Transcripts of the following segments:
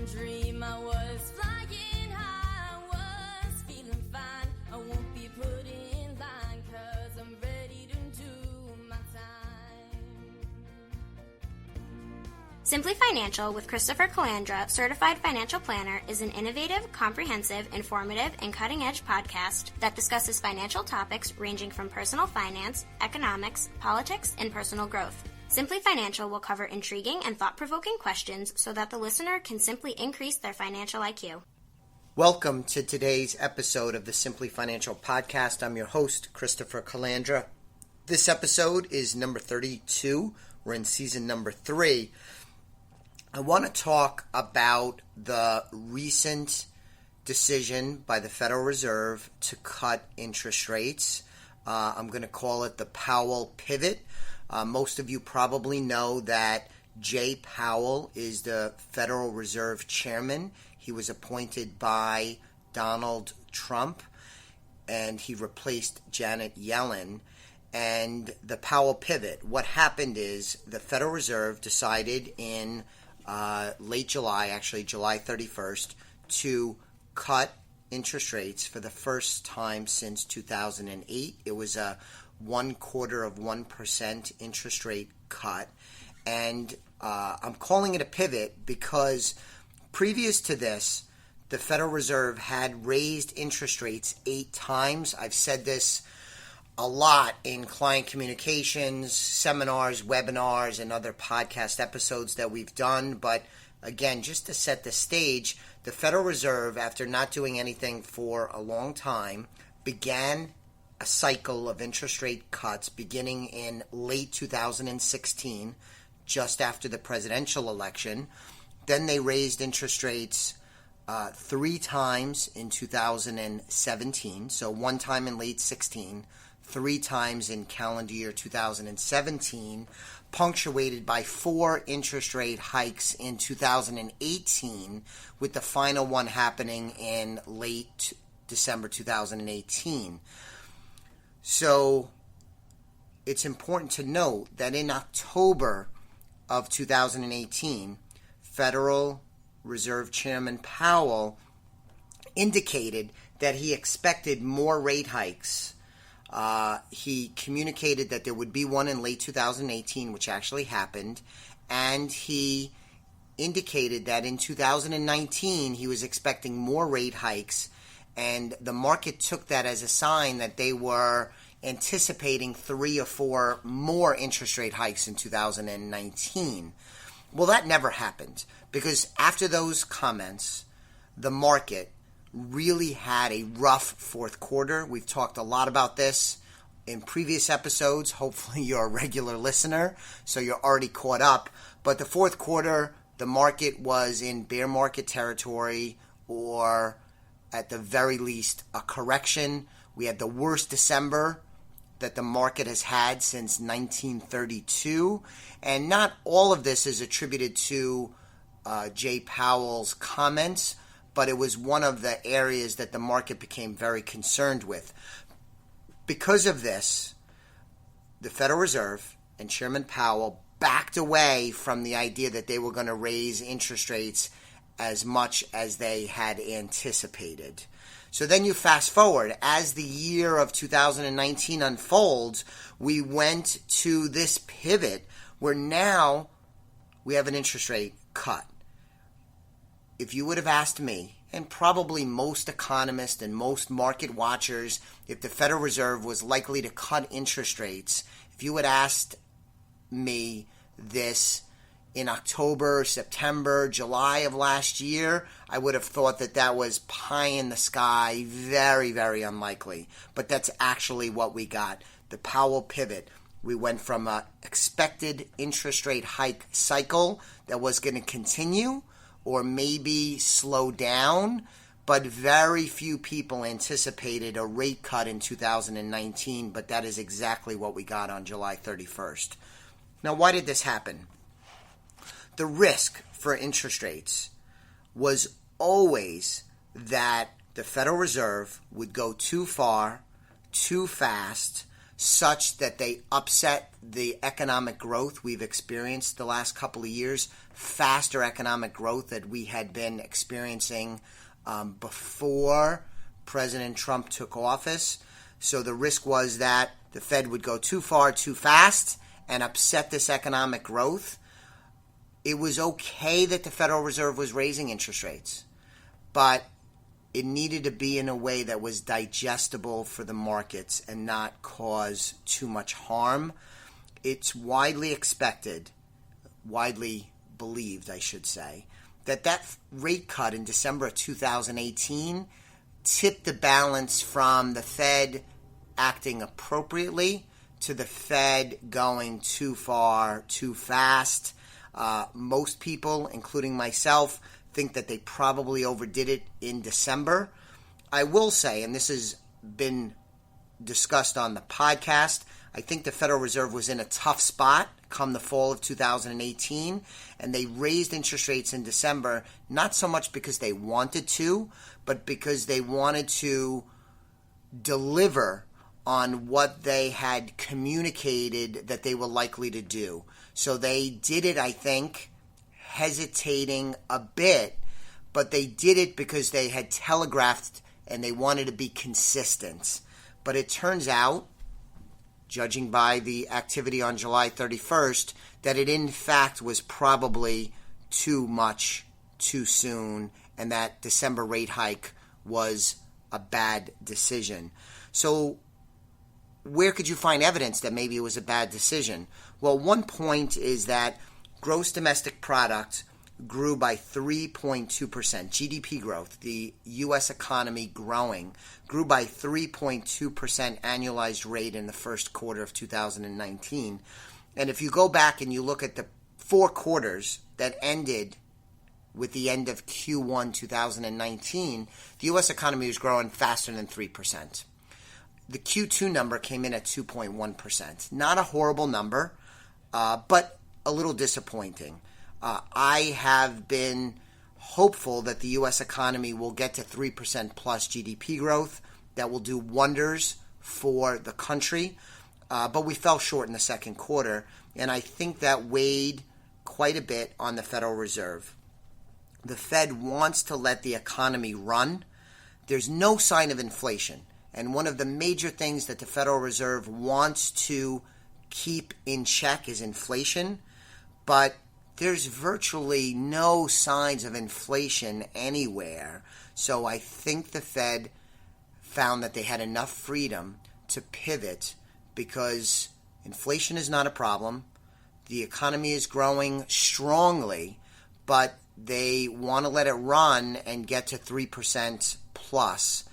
dream. I was flying high, I was feeling fine. I won't be put in line, 'cause I'm ready to do my time. Simply Financial with Christopher Calandra, Certified Financial Planner, is an innovative, comprehensive, informative, and cutting-edge podcast that discusses financial topics ranging from personal finance, economics, politics, and personal growth. Simply Financial will cover intriguing and thought-provoking questions so that the listener can simply increase their financial IQ. Welcome to today's episode of the Simply Financial Podcast. I'm your host, Christopher Calandra. This episode is number 32. We're in season number 3. I want to talk about the recent decision by the Federal Reserve to cut interest rates. I'm going to call it the Powell pivot. Most of you probably know that Jay Powell is the Federal Reserve Chairman. He was appointed by Donald Trump, and he replaced Janet Yellen. And the Powell pivot, what happened is the Federal Reserve decided in late July, actually July 31st, to cut interest rates for the first time since 2008. It was a 0.25% interest rate cut. And I'm calling it a pivot because previous to this, the Federal Reserve had raised interest rates 8 times. I've said this a lot in client communications, seminars, webinars, and other podcast episodes that we've done. But again, just to set the stage, the Federal Reserve, after not doing anything for a long time, began a cycle of interest rate cuts beginning in late 2016, just after the presidential election. Then they raised interest rates 3 times in 2017, so 1 time in late 16, 3 times in calendar year 2017, punctuated by 4 interest rate hikes in 2018, with the final one happening in late December 2018. So it's important to note that in October of 2018, Federal Reserve Chairman Powell indicated that he expected more rate hikes. He communicated that there would be one in late 2018, which actually happened, and he indicated that in 2019 he was expecting more rate hikes, and the market took that as a sign that they were anticipating 3 or 4 more interest rate hikes in 2019. Well, that never happened, because after those comments, the market really had a rough fourth quarter. We've talked a lot about this in previous episodes. Hopefully you're a regular listener, so you're already caught up. But the fourth quarter, the market was in bear market territory, or at the very least, a correction. We had the worst December that the market has had since 1932. And not all of this is attributed to Jay Powell's comments, but it was one of the areas that the market became very concerned with. Because of this, the Federal Reserve and Chairman Powell backed away from the idea that they were going to raise interest rates as much as they had anticipated. So then you fast forward. As the year of 2019 unfolds, we went to this pivot where now we have an interest rate cut. If you would have asked me, and probably most economists and most market watchers, if the Federal Reserve was likely to cut interest rates, if you had asked me this in October, September, July of last year, I would have thought that that was pie in the sky, very, very unlikely. But that's actually what we got. The Powell pivot. We went from an expected interest rate hike cycle that was going to continue or maybe slow down, but very few people anticipated a rate cut in 2019, but that is exactly what we got on July 31st. Now, why did this happen? The risk for interest rates was always that the Federal Reserve would go too far, too fast, such that they upset the economic growth we've experienced the last couple of years, faster economic growth that we had been experiencing before President Trump took office. So the risk was that the Fed would go too far, too fast, and upset this economic growth. It was okay that the Federal Reserve was raising interest rates, but it needed to be in a way that was digestible for the markets and not cause too much harm. It's widely expected, widely believed, I should say, that rate cut in December of 2018 tipped the balance from the Fed acting appropriately to the Fed going too far, too fast. Most people, including myself, think that they probably overdid it in December. I will say, and this has been discussed on the podcast, I think the Federal Reserve was in a tough spot come the fall of 2018, and they raised interest rates in December, not so much because they wanted to, but because they wanted to deliver on what they had communicated that they were likely to do. So they did it, I think, hesitating a bit, but they did it because they had telegraphed and they wanted to be consistent. But it turns out, judging by the activity on July 31st, that it in fact was probably too much too soon, and that December rate hike was a bad decision. So where could you find evidence that maybe it was a bad decision? Well, one point is that gross domestic product grew by 3.2%. GDP growth, the U.S. economy growing, grew by 3.2% annualized rate in the first quarter of 2019. And if you go back and you look at the 4 quarters that ended with the end of Q1 2019, the U.S. economy was growing faster than 3%. The Q2 number came in at 2.1%. Not a horrible number, but a little disappointing. I have been hopeful that the U.S. economy will get to 3% plus GDP growth. That will do wonders for the country. But we fell short in the second quarter, and I think that weighed quite a bit on the Federal Reserve. The Fed wants to let the economy run. There's no sign of inflation. And one of the major things that the Federal Reserve wants to keep in check is inflation. But there's virtually no signs of inflation anywhere. So I think the Fed found that they had enough freedom to pivot because inflation is not a problem. The economy is growing strongly, but they want to let it run and get to 3% plus.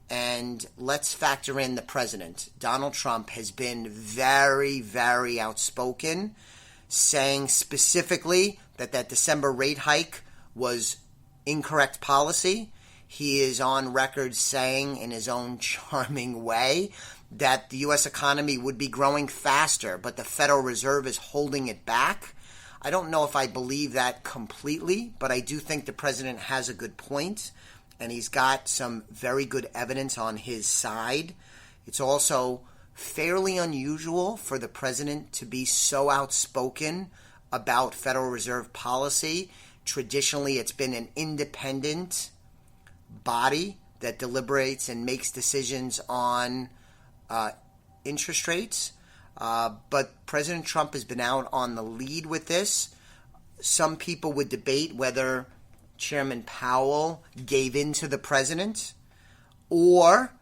And let's factor in the president. Donald Trump has been very, very outspoken, saying specifically that December rate hike was incorrect policy. He is on record saying in his own charming way that the U.S. economy would be growing faster, but the Federal Reserve is holding it back. I don't know if I believe that completely, but I do think the president has a good point, and he's got some very good evidence on his side. It's also fairly unusual for the president to be so outspoken about Federal Reserve policy. Traditionally, it's been an independent body that deliberates and makes decisions on interest rates. But President Trump has been out on the lead with this. Some people would debate whether Chairman Powell gave in to the president, or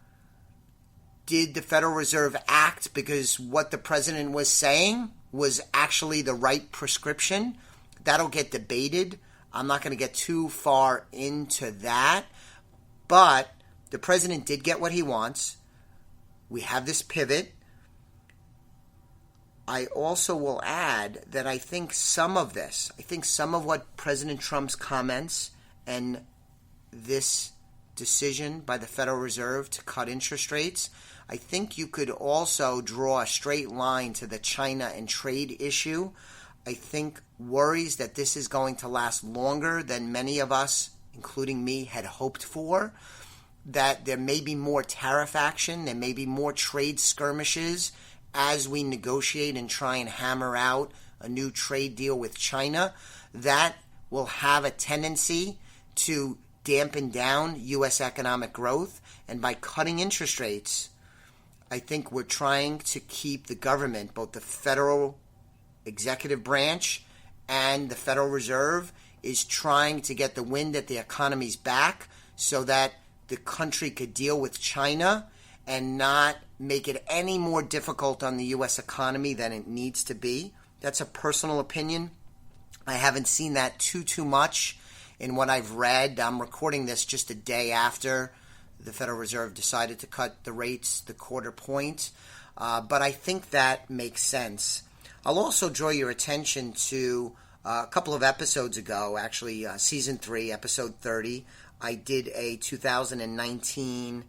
did the Federal Reserve act because what the president was saying was actually the right prescription? That'll get debated. I'm not going to get too far into that. But the president did get what he wants. We have this pivot. I also will add that I think some of what President Trump's comments and this decision by the Federal Reserve to cut interest rates, I think you could also draw a straight line to the China and trade issue. I think worries that this is going to last longer than many of us, including me, had hoped for, that there may be more tariff action, there may be more trade skirmishes, as we negotiate and try and hammer out a new trade deal with China, that will have a tendency to dampen down U.S. economic growth. And by cutting interest rates, I think we're trying to keep the government, both the federal executive branch and the Federal Reserve, is trying to get the wind at the economy's back so that the country could deal with China and not make it any more difficult on the U.S. economy than it needs to be. That's a personal opinion. I haven't seen that too much in what I've read. I'm recording this just a day after the Federal Reserve decided to cut the rates the quarter point. But I think that makes sense. I'll also draw your attention to a couple of episodes ago, actually Season 3, Episode 30. I did a 2019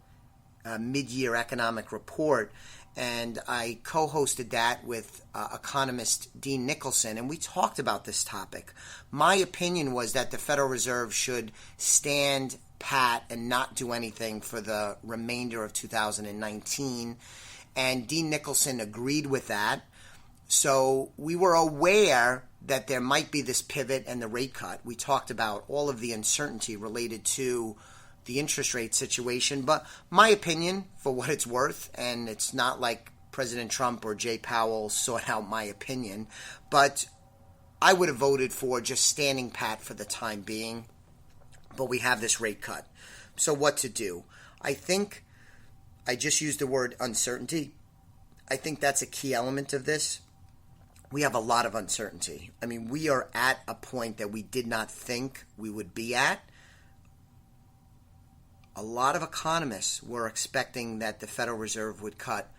mid-year economic report, and I co-hosted that with economist Dean Nicholson, and we talked about this topic. My opinion was that the Federal Reserve should stand pat and not do anything for the remainder of 2019, and Dean Nicholson agreed with that. So we were aware that there might be this pivot and the rate cut. We talked about all of the uncertainty related to the interest rate situation, but my opinion, for what it's worth, and it's not like President Trump or Jay Powell sought out my opinion, but I would have voted for just standing pat for the time being, but we have this rate cut. So what to do? I think I just used the word uncertainty. I think that's a key element of this. We have a lot of uncertainty. I mean, we are at a point that we did not think we would be at. A lot of economists were expecting that the Federal Reserve would cut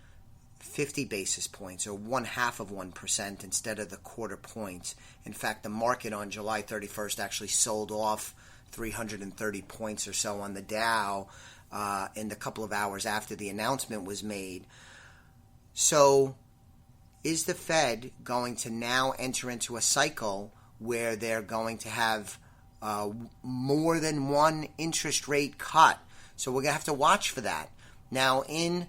50 basis points or 0.5% instead of the quarter point. In fact, the market on July 31st actually sold off 330 points or so on the Dow in the couple of hours after the announcement was made. So is the Fed going to now enter into a cycle where they're going to have more than one interest rate cut? So we're going to have to watch for that. Now, in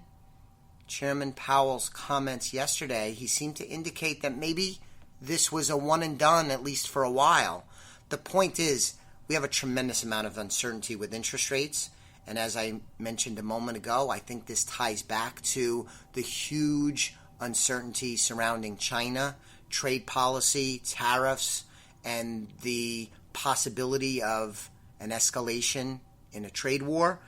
Chairman Powell's comments yesterday, he seemed to indicate that maybe this was a one and done, at least for a while. The point is, we have a tremendous amount of uncertainty with interest rates. And as I mentioned a moment ago, I think this ties back to the huge uncertainty surrounding China, trade policy, tariffs, and the possibility of an escalation in a trade war.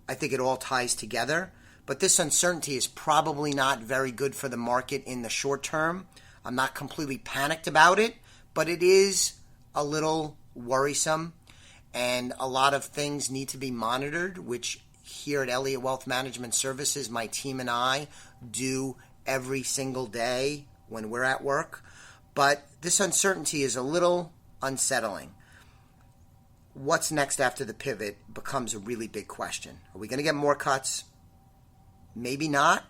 I think it all ties together. But this uncertainty is probably not very good for the market in the short term. I'm not completely panicked about it, but it is a little worrisome. And a lot of things need to be monitored, which here at Elliott Wealth Management Services, my team and I do every single day when we're at work. But this uncertainty is a little unsettling. What's next after the pivot becomes a really big question. Are we going to get more cuts? Maybe not.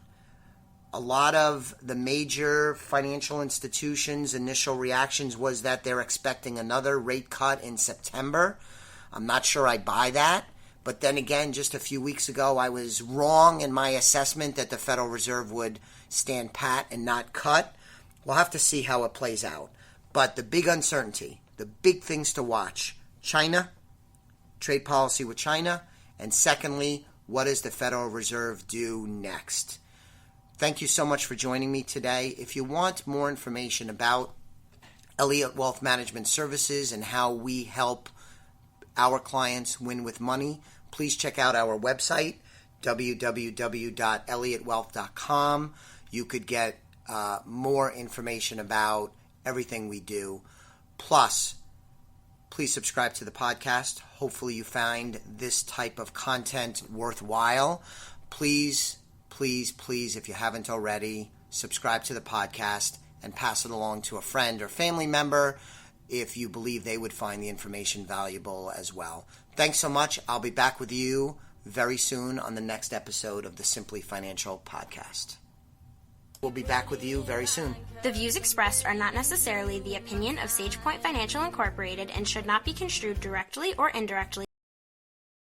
A lot of the major financial institutions' initial reactions was that they're expecting another rate cut in September. I'm not sure I buy that. But then again, just a few weeks ago, I was wrong in my assessment that the Federal Reserve would stand pat and not cut. We'll have to see how it plays out. But the big uncertainty, the big things to watch, China, trade policy with China, and secondly, what does the Federal Reserve do next? Thank you so much for joining me today. If you want more information about Elliott Wealth Management Services and how we help our clients win with money, please check out our website, www.elliottwealth.com. You could get more information about everything we do. Plus, please subscribe to the podcast. Hopefully you find this type of content worthwhile. Please, if you haven't already, subscribe to the podcast and pass it along to a friend or family member if you believe they would find the information valuable as well. Thanks so much. I'll be back with you very soon on the next episode of the Simply Financial Podcast. We'll be back with you very soon. The views expressed are not necessarily the opinion of SagePoint Financial Incorporated and should not be construed directly or indirectly